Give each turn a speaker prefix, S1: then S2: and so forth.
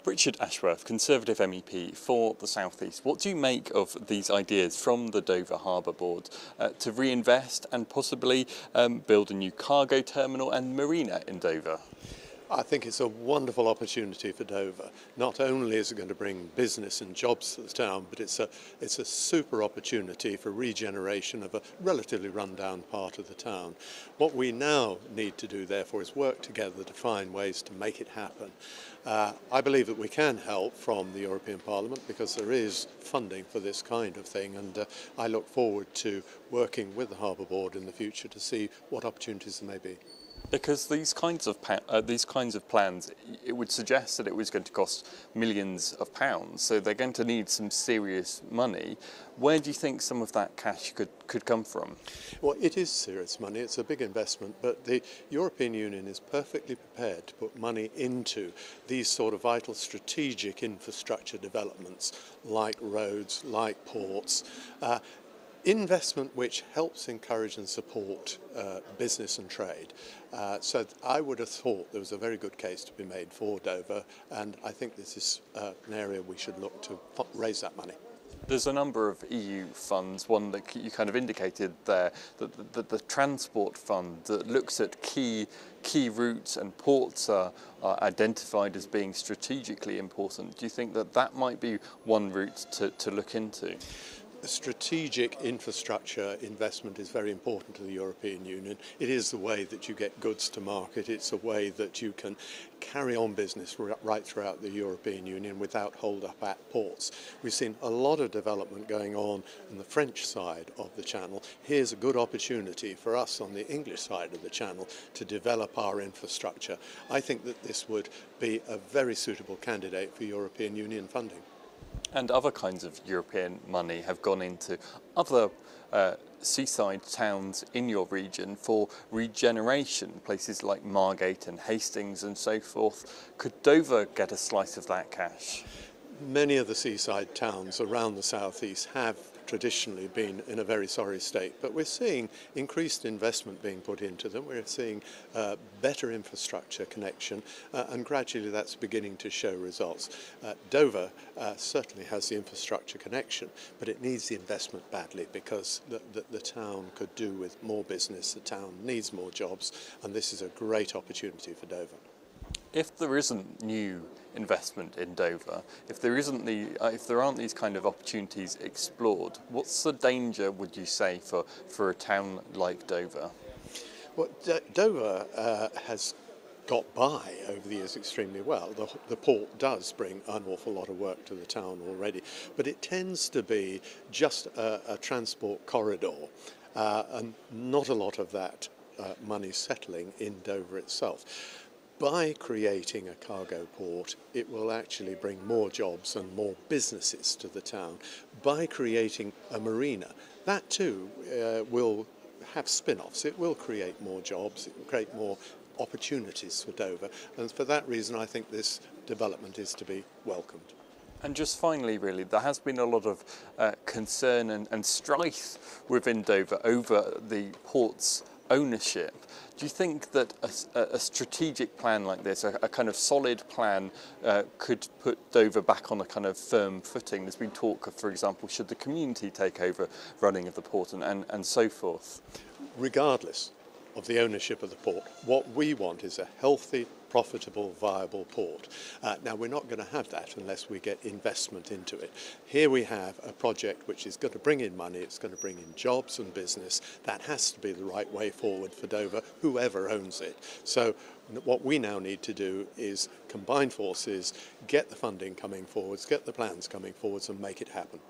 S1: Richard Ashworth, Conservative MEP for the South East. What do you make of these ideas from the Dover Harbour Board to reinvest and possibly build a new cargo terminal and marina in Dover?
S2: I think it's a wonderful opportunity for Dover. Not only is it going to bring business and jobs to the town, but it's a super opportunity for regeneration of a relatively run-down part of the town. What we now need to do, therefore, is work together to find ways to make it happen. I believe that we can help from the European Parliament because there is funding for this kind of thing, and I look forward to working with the Harbour Board in the future to see what opportunities there may be.
S1: Because these kinds of plans, it would suggest that it was going to cost millions of pounds, so they're going to need some serious money. Where do you think some of that cash could come from?
S2: Well, it is serious money, it's a big investment, but the European Union is perfectly prepared to put money into these sort of vital strategic infrastructure developments like roads, like ports. Investment which helps encourage and support business and trade. So I would have thought there was a very good case to be made for Dover, and I think this is an area we should look to raise that money.
S1: There's a number of EU funds, one that you kind of indicated there, the Transport Fund that looks at key routes and ports are identified as being strategically important. Do you think that that might be one route to look into?
S2: Strategic infrastructure investment is very important to the European Union. It is the way that you get goods to market. It's a way that you can carry on business right throughout the European Union without hold up at ports. We've seen a lot of development going on the French side of the Channel. Here's a good opportunity for us on the English side of the Channel to develop our infrastructure. I think that this would be a very suitable candidate for European Union funding.
S1: And other kinds of European money have gone into other seaside towns in your region for regeneration, places like Margate and Hastings and so forth. Could Dover get a slice of that cash?
S2: Many of the seaside towns around the southeast have traditionally been in a very sorry state, but we're seeing increased investment being put into them. We're seeing better infrastructure connection, and gradually that's beginning to show results. Dover certainly has the infrastructure connection, but it needs the investment badly because the town could do with more business, the town needs more jobs, and this is a great opportunity for Dover.
S1: If there isn't new investment in Dover, if there aren't these kind of opportunities explored, what's the danger, would you say, for a town like Dover?
S2: Well, Dover has got by over the years extremely well. The port does bring an awful lot of work to the town already, but it tends to be just a transport corridor, and not a lot of that money settling in Dover itself. By creating a cargo port, it will actually bring more jobs and more businesses to the town. By creating a marina, that too will have spin-offs. It will create more jobs, it will create more opportunities for Dover, and for that reason I think this development is to be welcomed.
S1: And just finally, really, there has been a lot of concern and strife within Dover over the port's ownership. Do you think that a strategic plan like this, a kind of solid plan, could put Dover back on a kind of firm footing? There's been talk of, for example, should the community take over running of the port and so forth?
S2: Regardless of the ownership of the port, what we want is a healthy, profitable, viable port. Now, we're not going to have that unless we get investment into it. Here we have a project which is going to bring in money, it's going to bring in jobs and business. That has to be the right way forward for Dover, whoever owns it. So what we now need to do is combine forces, get the funding coming forwards, get the plans coming forwards and make it happen.